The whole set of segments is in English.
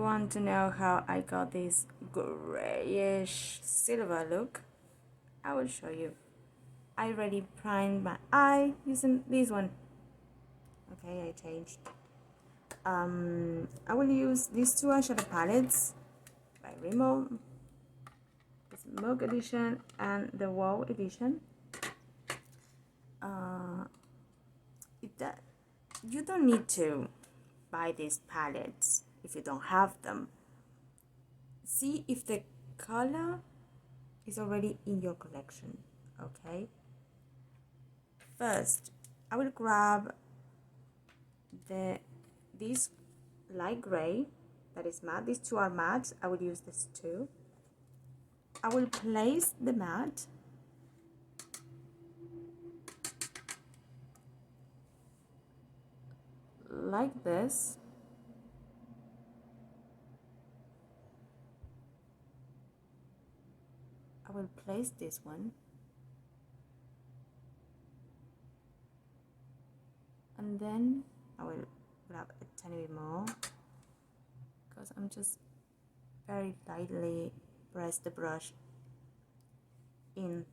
want to know how I got this grayish silver look, I will show you. I already primed my eye using this one. Okay, I changed. I will use these two eyeshadow palettes by Rimmel, the Smoke Edition and the Wow Edition. You don't need to buy these palettes if you don't have them. See if the color is already in your collection, okay? First, I will grab this light gray that is matte. These two are matte. I will use this too. I will place the matte like this. I will place this one, and then I will grab a tiny bit more because I'm just very lightly press the brush in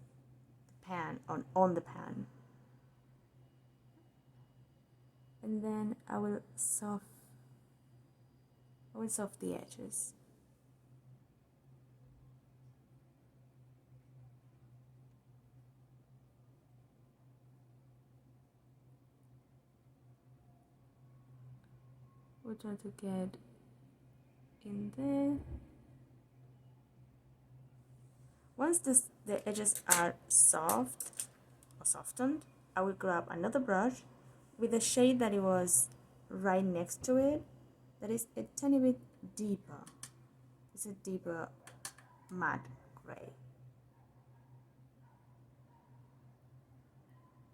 the pan, on the pan, and then I will soft the edges. We'll try to get in there. Once the edges are soft or softened, I will grab another brush with a shade that it was right next to it, that is a tiny bit deeper. It's a deeper matte gray.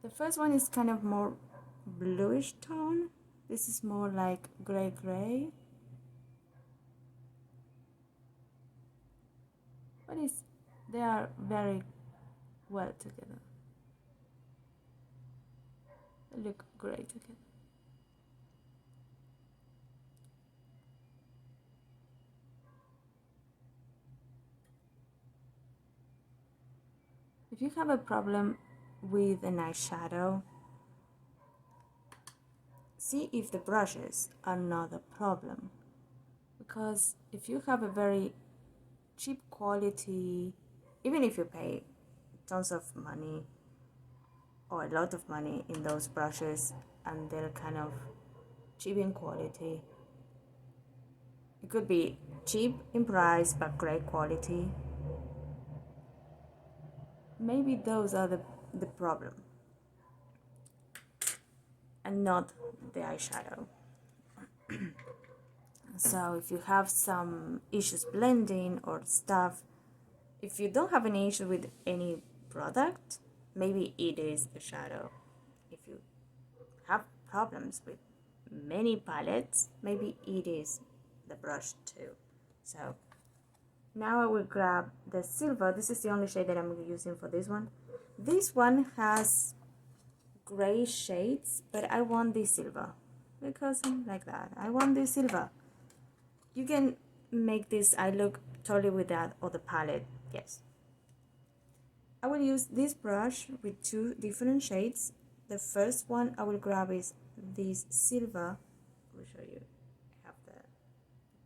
The first one is kind of more bluish tone. This is more like gray, but they are very well together. They look great together. If you have a problem with an eyeshadow, see if the brushes are not a problem, because if you have a very cheap quality, even if you pay tons of money or a lot of money in those brushes and they're kind of cheap in quality, it could be cheap in price but great quality, maybe those are the problem and not the eyeshadow. So if you have some issues blending or stuff, if you don't have any issue with any product, maybe it is the shadow. If you have problems with many palettes, maybe it is the brush too. So now I will grab the silver. This is the only shade that I'm using for this one. This one has gray shades, but I want this silver because I'm like that. I want this silver. You can make this eye look totally without other palette, yes. I will use this brush with two different shades. The first one I will grab is this silver. I will show you. I have the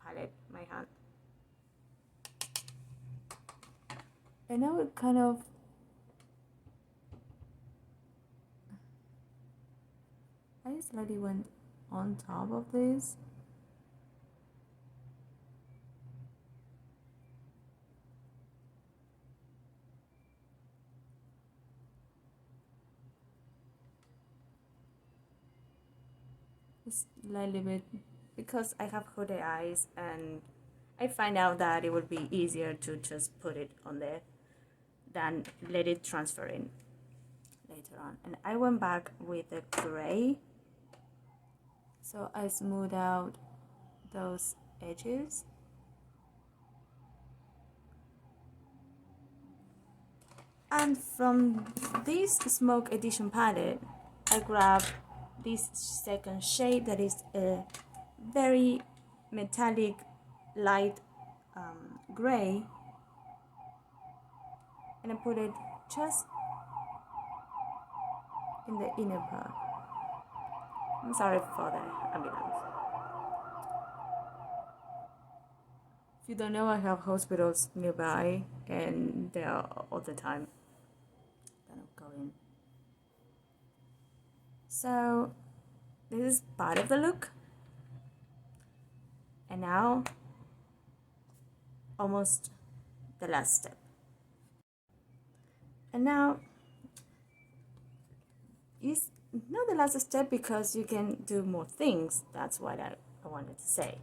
palette in my hand. And I will kind of I slightly went on top of this. Slightly bit, because I have hooded eyes and I find out that it would be easier to just put it on there than let it transfer in later on. And I went back with the gray, so I smooth out those edges. And from this Smoke Edition palette, I grabbed this second shade that is a very metallic light gray, and I put it just in the inner part. I'm sorry for the ambulance. If you don't know, I have hospitals nearby, and they are all the time kind of going. So this is part of the look, and now almost the last step. And now it's not the last step because you can do more things. That's what I wanted to say.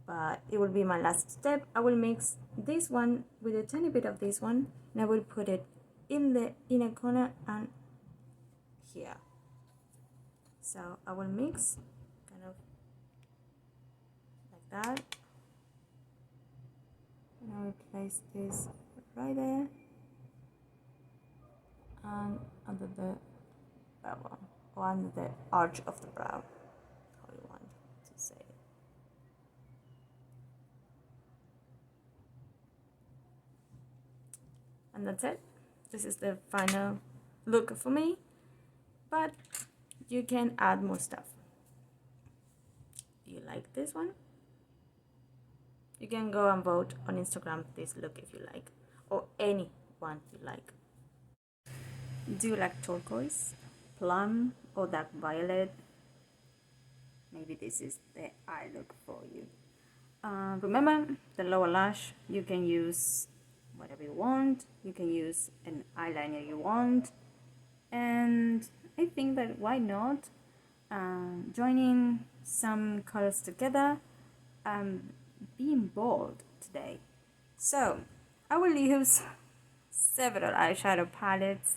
But it will be my last step. I will mix this one with a tiny bit of this one, and I will put it in the inner corner and here. So I will mix kind of like that, and I will place this right there and under the brow, or under the arch of the brow, how you want to say it. And that's it. This is the final look for me, but you can add more stuff. Do you like this one? You can go and vote on Instagram this look if you like, or any one you like. Do you like turquoise, plum, or dark violet? Maybe this is the eye look for you. Remember, the lower lash, you can use whatever you want. You can use an eyeliner you want. And I think that why not joining some colors together and being bold today. So I will use several eyeshadow palettes,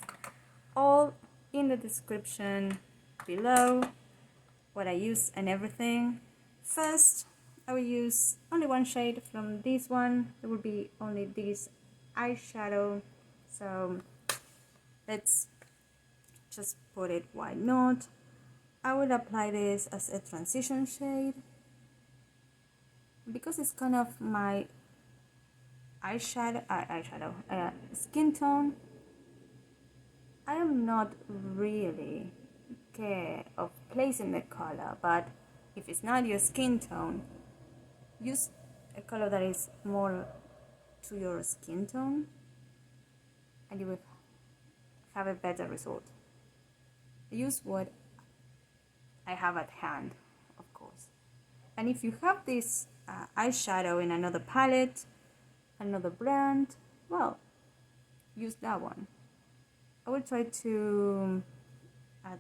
all in the description below, what I use and everything. First, I will use only one shade from this one. There will be only this eyeshadow, so let's just put it, why not. I will apply this as a transition shade because it's kind of my skin tone. I am not really care of placing the color, but if it's not your skin tone, use a color that is more to your skin tone and you will have a better result. Use what I have at hand, of course. And if you have this eyeshadow in another palette, another brand, well, use that one. I will try to add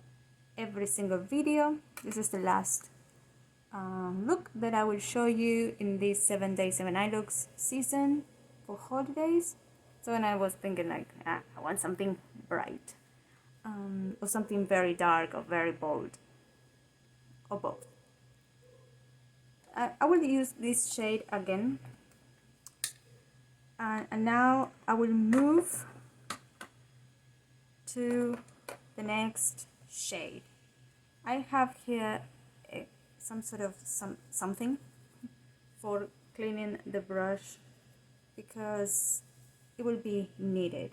every single video. This is the last look that I will show you in this 7 day 7 eye looks season for holidays. So when I was thinking like, I want something bright, or something very dark or very bold, or both. I will use this shade again, and now I will move to the next shade. I have here some sort of something for cleaning the brush because it will be needed.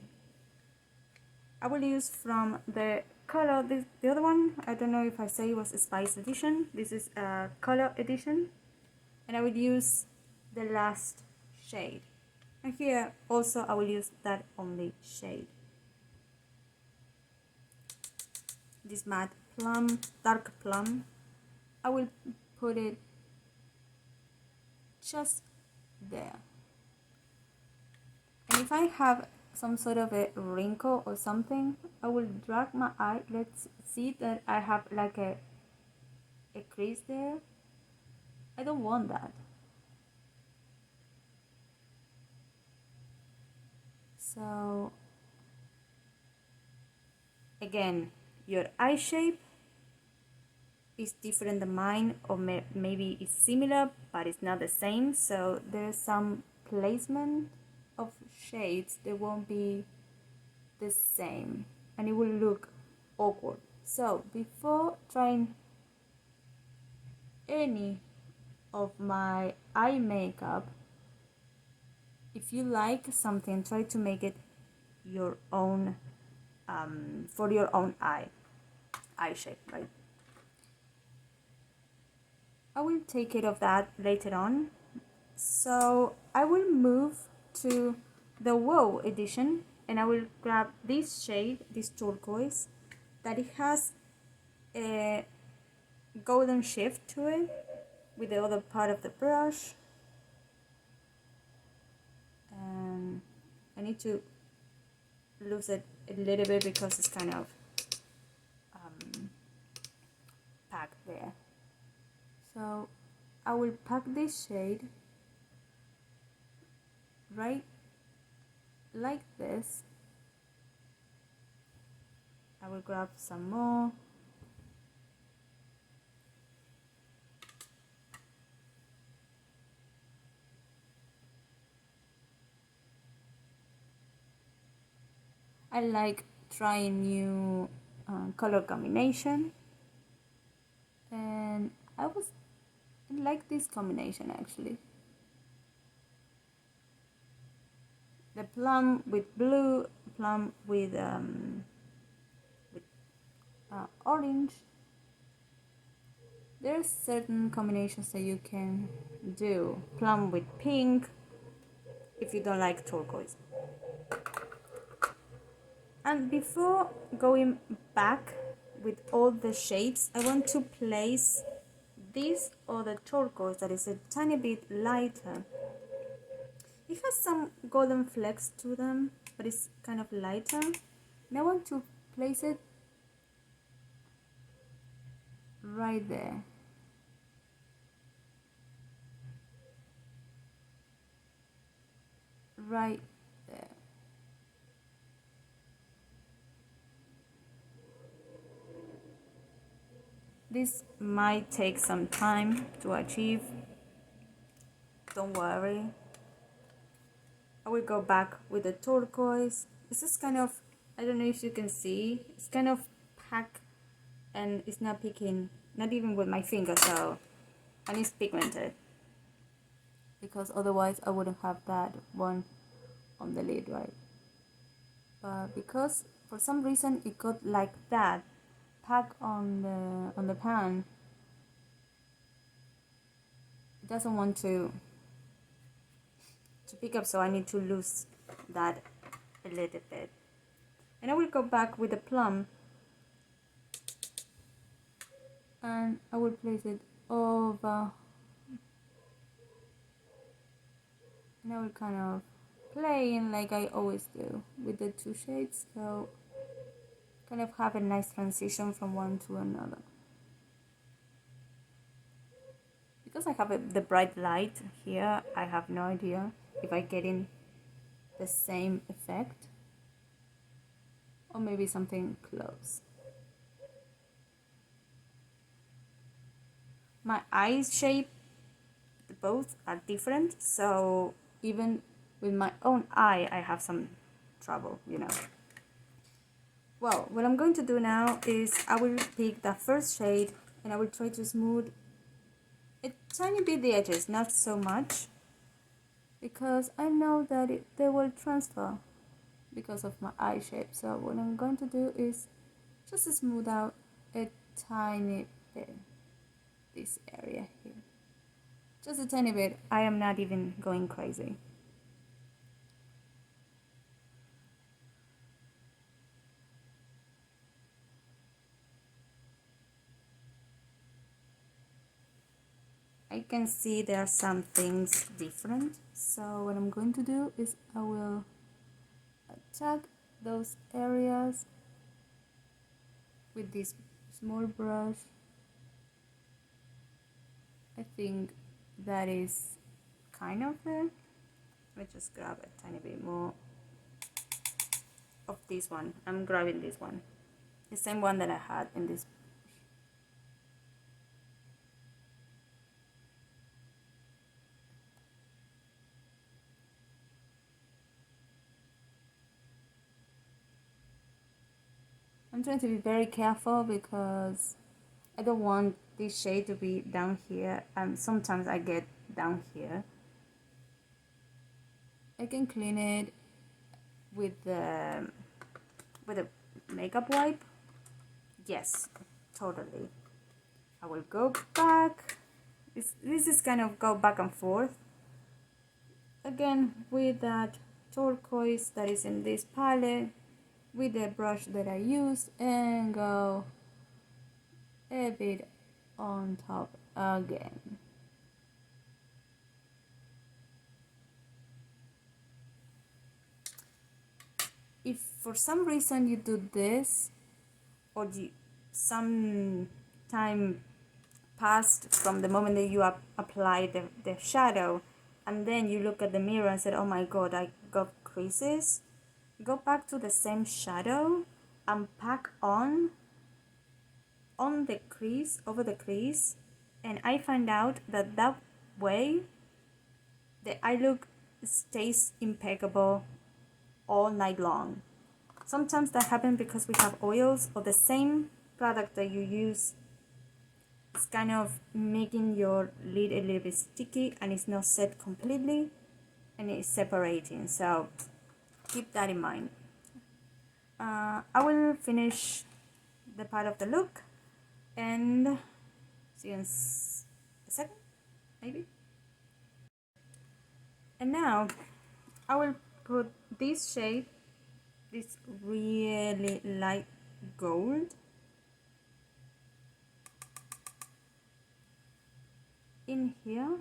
I will use from the color, the other one, I don't know if I say it was a Spice edition. This is a color edition, and I will use the last shade. And here also I will use that only shade. This matte plum, dark plum, I will put it just there. And if I have some sort of a wrinkle or something, I will drag my eye. Let's see that I have like a crease there. I don't want that. So again, your eye shape is different than mine, or maybe it's similar but it's not the same, so there's some placement of shades that won't be the same and it will look awkward. So before trying any of my eye makeup. If you like something, try to make it your own, for your own eye shape, right? I will take care of that later on. So I will move to the Wow edition, and I will grab this shade, this turquoise, that it has a golden shift to it with the other part of the brush. And I need to lose it a little bit because it's kind of packed there. So I will pack this shade right like this. I will grab some more. I like trying new color combination, and I like this combination actually. The plum with blue, plum with orange. There's certain combinations that you can do. Plum with pink, if you don't like turquoise. And before going back with all the shades, I want to place this other turquoise that is a tiny bit lighter. It has some golden flecks to them, but it's kind of lighter. And I want to place it right there. Right there. This might take some time to achieve. Don't worry. I will go back with the turquoise. This is kind of, I don't know if you can see, it's kind of packed and it's not picking, not even with my finger, so, and it's pigmented. Because otherwise I wouldn't have that one on the lid, right? But because for some reason it got like that, packed on the pan, it doesn't want to pick up, so I need to lose that a little bit. And I will go back with the plum, and I will place it over, and I will kind of play in like I always do with the two shades, so kind of have a nice transition from one to another. Because I have the bright light here, I have no idea if I get in the same effect or maybe something close. My eye shape, both are different, so even with my own eye I have some trouble, you know. Well, what I'm going to do now is I will pick the first shade and I will try to smooth a tiny bit the edges, not so much, because I know that they will transfer because of my eye shape. So what I'm going to do is just smooth out a tiny bit this area here. Just a tiny bit. I am not even going crazy. I can see there are some things different. So what I'm going to do is I will attack those areas with this small brush. I think that is kind of it. Let me just grab a tiny bit more of this one. I'm grabbing this one, the same one that I had in this. I'm trying to be very careful because I don't want this shade to be down here, and sometimes I get down here. I can clean it with a makeup wipe. Yes, totally. I will go back. This is kind of go back and forth. Again, with that turquoise that is in this palette, with the brush that I used, and go a bit on top again. If for some reason you do this, or some time passed from the moment that you apply the shadow, and then you look at the mirror and said, oh my god, I got creases, go back to the same shadow and pack on the crease, over the crease, and I find out that that way the eye look stays impeccable all night long. Sometimes that happens because we have oils, or the same product that you use is kind of making your lid a little bit sticky and it's not set completely and it's separating, so keep that in mind. I will finish the part of the look and see you in a second, maybe. And now I will put this shade, this really light gold, in here.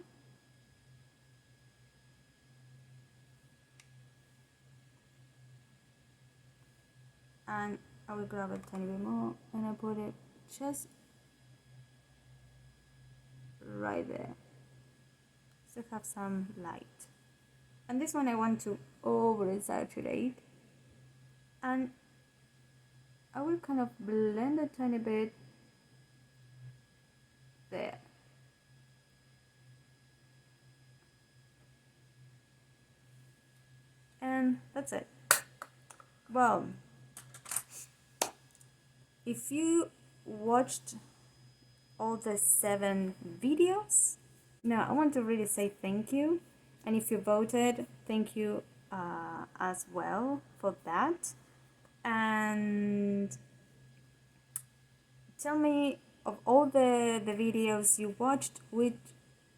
And I will grab a tiny bit more and I put it just right there, so have some light. And this one I want to over saturate, and I will kind of blend a tiny bit there. And that's it. Well, if you watched all the 7 videos, now I want to really say thank you, and if you voted, thank you as well for that. And tell me, of all the videos you watched, which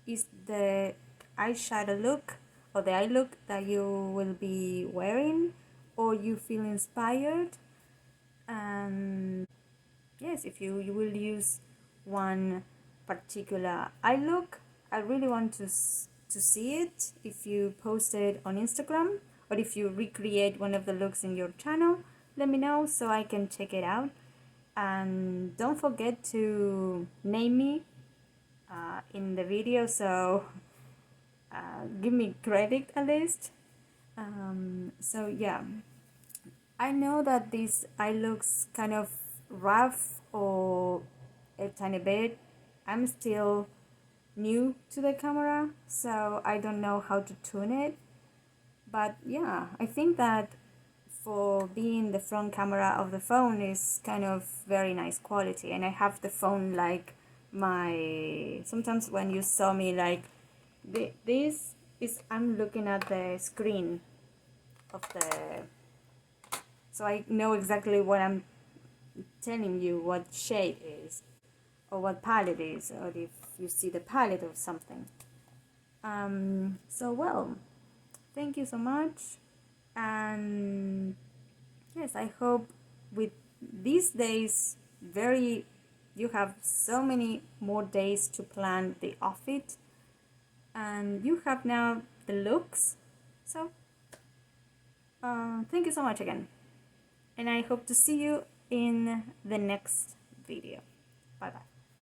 is the eyeshadow look or the eye look that you will be wearing, or you feel inspired. And yes, if you will use one particular eye look, I really want to see it. If you post it on Instagram, or if you recreate one of the looks in your channel, let me know so I can check it out. And don't forget to name me in the video, so give me credit at least. So yeah, I know that this eye looks kind of rough or a tiny bit. I'm still new to the camera, so I don't know how to tune it. But yeah, I think that for being the front camera of the phone is kind of very nice quality. And I have the phone like sometimes when you saw me, like this is, I'm looking at the screen of the, so I know exactly what I'm telling you, what shade is or what palette is, or if you see the palette or something. So well, thank you so much. And yes, I hope with these days, you have so many more days to plan the outfit, and you have now the looks. So thank you so much again, and I hope to see you in the next video. Bye bye.